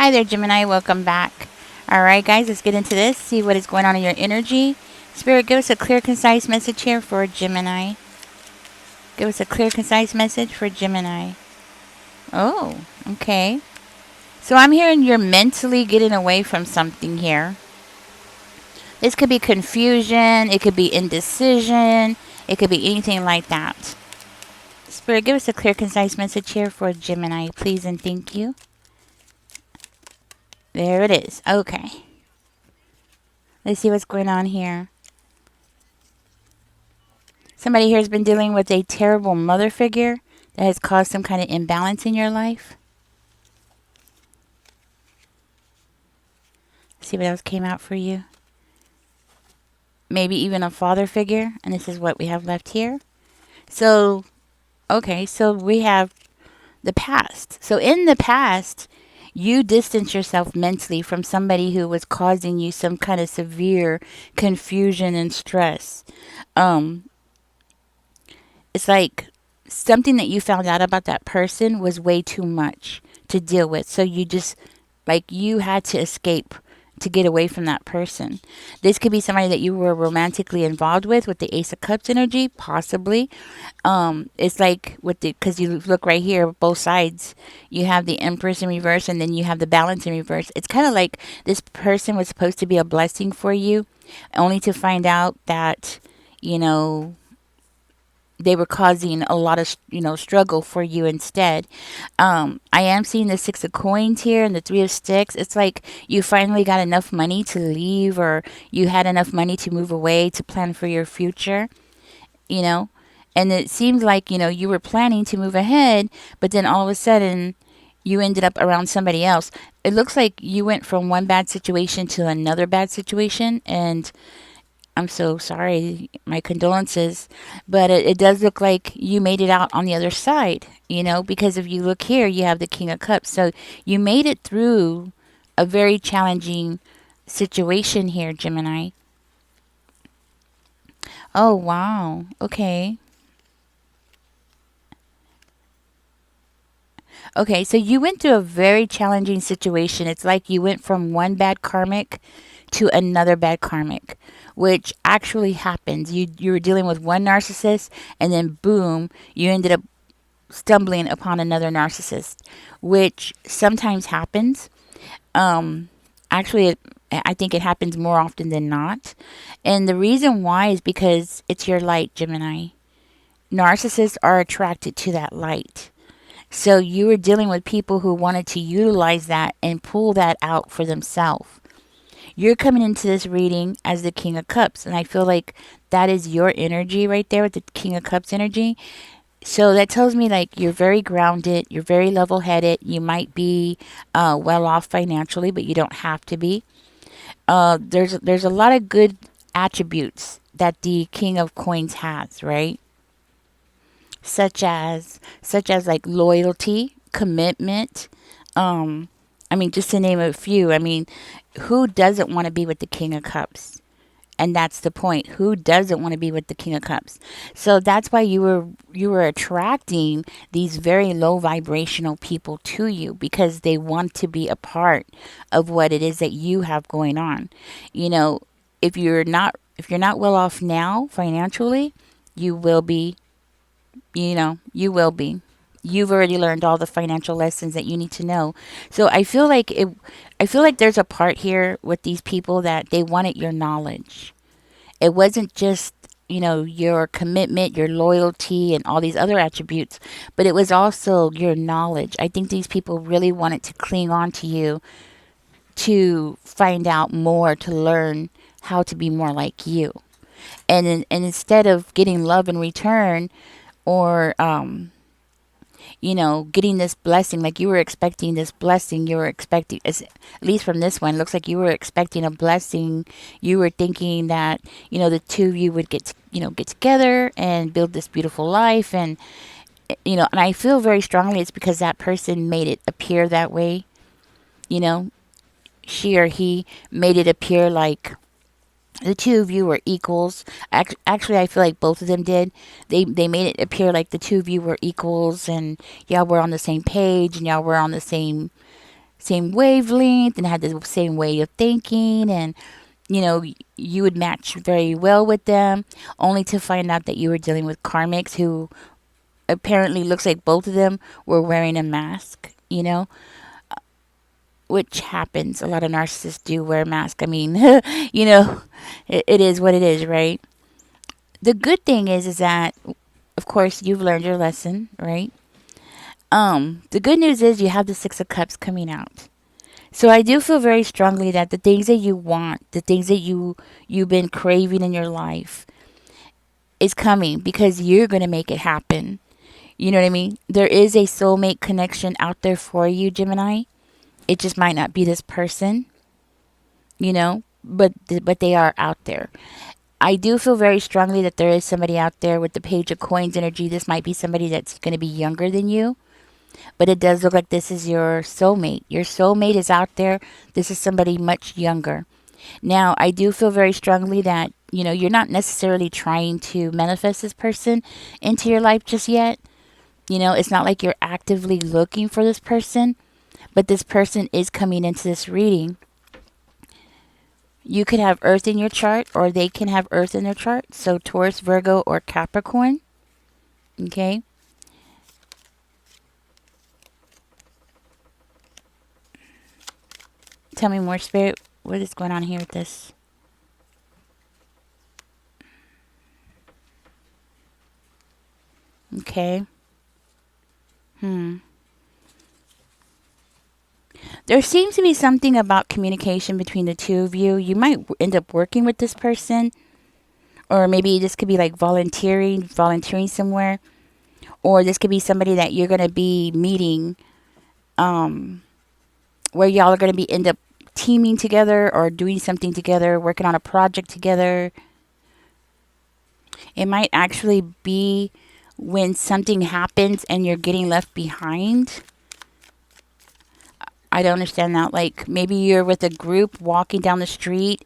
Hi there, Gemini. Welcome back. All right, guys, let's get into this. See what is going on in your energy. Spirit, give us a clear, concise message here for Gemini. Give us a clear, concise message for Gemini. Oh, okay. So I'm hearing you're mentally getting away from something here. This could be confusion. It could be indecision. It could be anything like that. Spirit, give us a clear, concise message here for Gemini, please and thank you. There it is. Okay. Let's see what's going on here. Somebody here has been dealing with a terrible mother figure that has caused some kind of imbalance in your life. Let's see what else came out for you. Maybe even a father figure. And this is what we have left here. So, okay, so we have the past. So in the past, you distance yourself mentally from somebody who was causing you some kind of severe confusion and stress. Um, it's like something that you found out about that person was way too much to deal with. So you just, like, you had to escape to get away from that person. This could be somebody that you were romantically involved with the Ace of Cups energy, possibly. It's like with the, because you look right here, both sides, you have the Empress in reverse and then you have the Balance in reverse. It's kind of like this person was supposed to be a blessing for you, only to find out that, you know, they were causing a lot of struggle for you instead. I am seeing the Six of Coins here and the Three of Sticks. It's like you finally got enough money to leave, or you had enough money to move away to plan for your future, you know. And it seemed like you were planning to move ahead, but then all of a sudden you ended up around somebody else. It looks like you went from one bad situation to another bad situation, and I'm so sorry. My condolences. But it does look like you made it out on the other side, because if you look here, you have the King of Cups. So you made it through a very challenging situation here, Gemini. Oh, wow. Okay. Okay, so you went through a very challenging situation. It's like you went from one bad karmic to another bad karmic, which actually happens. You were dealing with one narcissist, and then boom, you ended up stumbling upon another narcissist, which sometimes happens. Um, actually, I think it happens more often than not, and the reason why is because it's your light, Gemini. Narcissists are attracted to that light. So you were dealing with people who wanted to utilize that and pull that out for themselves. You're coming into this reading as the King of Cups, and I feel like that is your energy right there with the King of Cups energy. So that tells me like you're very grounded, you're very level-headed. You might be well off financially, but you don't have to be. There's a lot of good attributes that the King of Coins has, right? Such as like loyalty, commitment. Um, I mean, just to name a few. I mean, who doesn't want to be with the King of Cups? And that's the point. Who doesn't want to be with the King of Cups? So that's why you were attracting these very low vibrational people to you, because they want to be a part of what it is that you have going on. You know, if you're not well off now financially, you will be. You will be. You've already learned all the financial lessons that you need to know. So I feel like there's a part here with these people that they wanted your knowledge. It wasn't just, your commitment, your loyalty, and all these other attributes, but it was also your knowledge. I think these people really wanted to cling on to you to find out more, to learn how to be more like you. And instead of getting love in return, or getting this blessing, like you were expecting this blessing, you were expecting, at least from this one, it looks like you were expecting a blessing. You were thinking that, the two of you would get together and build this beautiful life. And, and I feel very strongly it's because that person made it appear that way. You know, she or he made it appear like the two of you were equals. Actually, I feel like both of them did. They made it appear like the two of you were equals, and y'all were on the same page, and y'all were on the same wavelength and had the same way of thinking, and you would match very well with them, only to find out that you were dealing with karmics who apparently looks like both of them were wearing a mask, which happens. A lot of narcissists do wear masks. I mean, it is what it is, right? The good thing is that, of course, you've learned your lesson, right? The good news is you have the Six of Cups coming out. So I do feel very strongly that the things that you want, the things that you've been craving in your life is coming because you're going to make it happen. You know what I mean? There is a soulmate connection out there for you, Gemini. It just might not be this person, but they are out there. I do feel very strongly that there is somebody out there with the Page of Coins energy. This might be somebody that's going to be younger than you, but it does look like this is your soulmate. Your soulmate is out there. This is somebody much younger. Now, I do feel very strongly that, you're not necessarily trying to manifest this person into your life just yet. It's not like you're actively looking for this person, but this person is coming into this reading. You could have Earth in your chart, or they can have Earth in their chart. So Taurus, Virgo, or Capricorn. Okay. Tell me more, Spirit. What is going on here with this? Okay. There seems to be something about communication between the two of you. You might end up working with this person, or maybe this could be like volunteering somewhere, or this could be somebody that you're going to be meeting, where y'all are going to be end up teaming together or doing something together, working on a project together. It might actually be when something happens and you're getting left behind. I don't understand that. Like maybe you're with a group walking down the street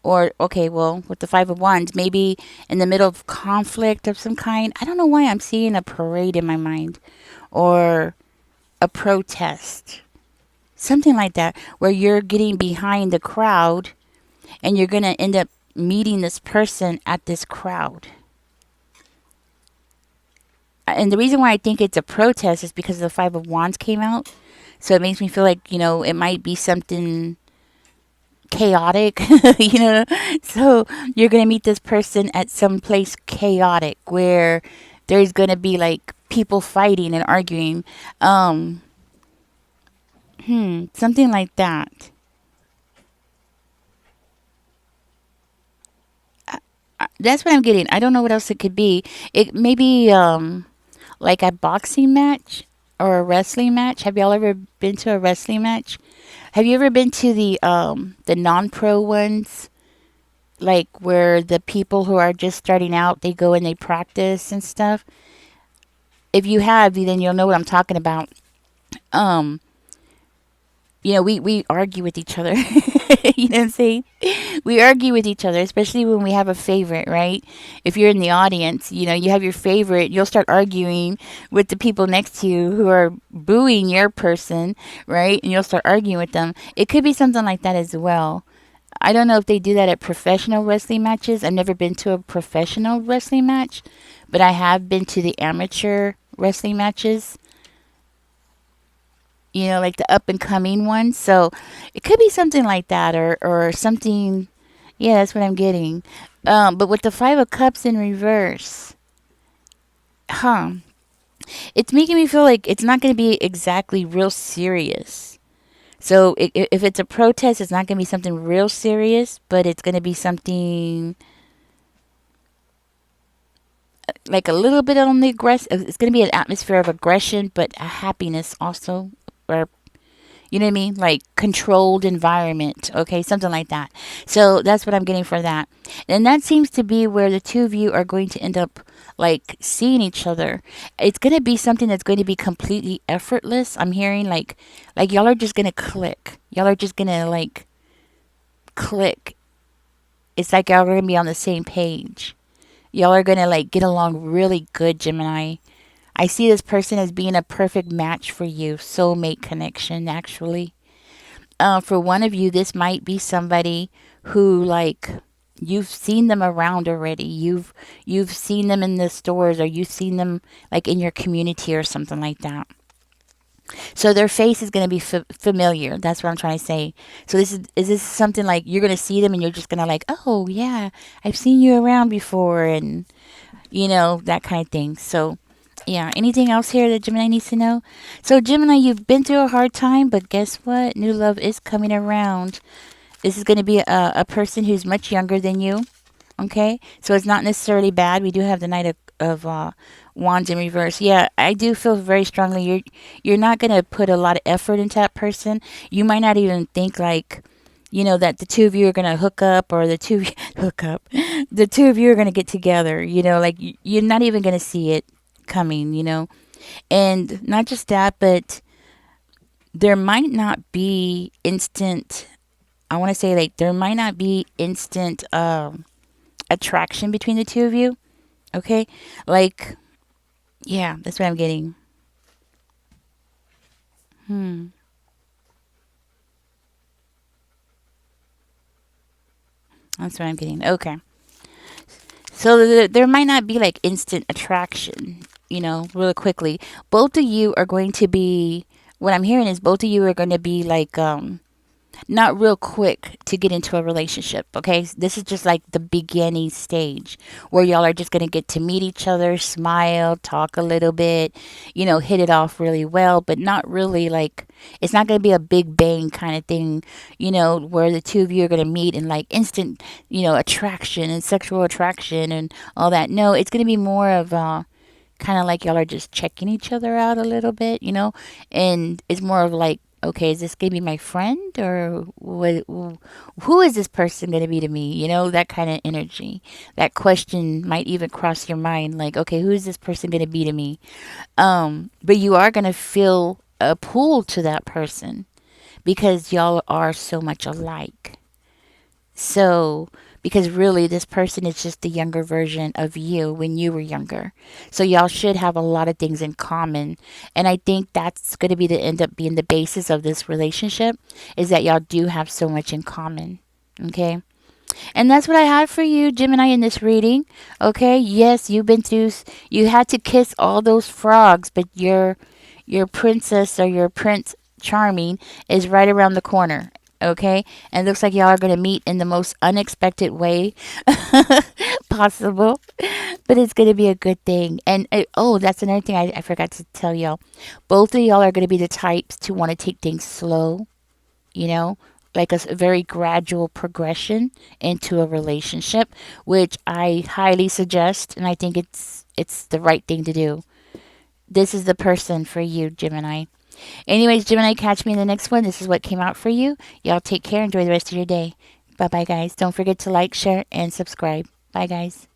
or okay, well, with the Five of Wands, maybe in the middle of conflict of some kind. I don't know why I'm seeing a parade in my mind, or a protest. Something like that, where you're getting behind the crowd and you're going to end up meeting this person at this crowd. And the reason why I think it's a protest is because the Five of Wands came out. So it makes me feel like, it might be something chaotic, So you're going to meet this person at some place chaotic where there's going to be like people fighting and arguing. Something like that. That's what I'm getting. I don't know what else it could be. It may be like a boxing match or a wrestling match. Have y'all ever been to a wrestling match? Have you ever been to the non-pro ones? Like where the people who are just starting out, they go and they practice and stuff. If you have, then you'll know what I'm talking about. Um, we argue with each other. You know what I'm saying? We argue with each other, especially when we have a favorite, right? If you're in the audience, you have your favorite, you'll start arguing with the people next to you who are booing your person, right? And you'll start arguing with them. It could be something like that as well. I don't know if they do that at professional wrestling matches. I've never been to a professional wrestling match, but I have been to the amateur wrestling matches, like the up and coming ones. So it could be something like that, or something. Yeah, that's what I'm getting. But with the Five of Cups in reverse, huh? It's making me feel like it's not going to be exactly real serious. So if it's a protest, it's not going to be something real serious, but it's going to be something like a little bit on the aggressive. It's going to be an atmosphere of aggression, but a happiness also, or you know what I mean? Like controlled environment. Okay, something like that. So that's what I'm getting for that. And that seems to be where the two of you are going to end up like seeing each other. It's going to be something that's going to be completely effortless. I'm hearing like y'all are just going to click. Y'all are just going to like click. It's like y'all are going to be on the same page. Y'all are going to like get along really good, Gemini. I see this person as being a perfect match for you, soulmate connection, actually. For one of you, this might be somebody who, like, you've seen them around already. You've seen them in the stores, or you've seen them like in your community or something like that. So their face is going to be familiar. That's what I'm trying to say. So is this something like you're going to see them and you're just going to like, oh yeah, I've seen you around before, and that kind of thing. So yeah, anything else here that Gemini needs to know? So Gemini, you've been through a hard time, but guess what? New love is coming around. This is going to be a person who's much younger than you. Okay, so it's not necessarily bad. We do have the Knight of Wands in reverse. Yeah, I do feel very strongly you're not gonna put a lot of effort into that person. You might not even think like, that the two of you are gonna hook up, or the two hook up, the two of you are gonna get together. Like you're not even gonna see it coming. And not just that, but there might not be instant. I want to say like there might not be instant attraction between the two of you. Okay? Like, yeah, that's what I'm getting. Hmm. That's what I'm getting. Okay. So there might not be like instant attraction, really quickly. Both of you are going to be, what I'm hearing is both of you are going to be like, not real quick to get into a relationship. Okay, this is just like the beginning stage where y'all are just gonna get to meet each other, smile, talk a little bit, hit it off really well, but not really like it's not gonna be a big bang kind of thing, where the two of you are gonna meet and like instant, attraction and sexual attraction and all that. No, it's gonna be more of kind of like y'all are just checking each other out a little bit, and it's more of like, okay, is this gonna be my friend, or what? Who is this person gonna be to me? That kind of energy. That question might even cross your mind, like, okay, who is this person gonna be to me? But you are gonna feel a pull to that person because y'all are so much alike. So, because really, this person is just the younger version of you when you were younger. So, y'all should have a lot of things in common. And I think that's going to be the end up being the basis of this relationship is that y'all do have so much in common. Okay. And that's what I had for you, Gemini, in this reading. Okay. Yes, you had to kiss all those frogs, but your princess or your prince charming is right around the corner. Okay, and it looks like y'all are gonna meet in the most unexpected way possible, but it's gonna be a good thing. And oh, that's another thing I forgot to tell y'all. Both of y'all are gonna be the types to want to take things slow, you know, like a very gradual progression into a relationship, which I highly suggest, and I think it's the right thing to do. This is the person for you, Gemini. Anyways, Gemini, catch me in the next one. This is what came out for you. Y'all take care. Enjoy the rest of your day. Bye bye, guys. Don't forget to like, share, and subscribe. Bye, guys.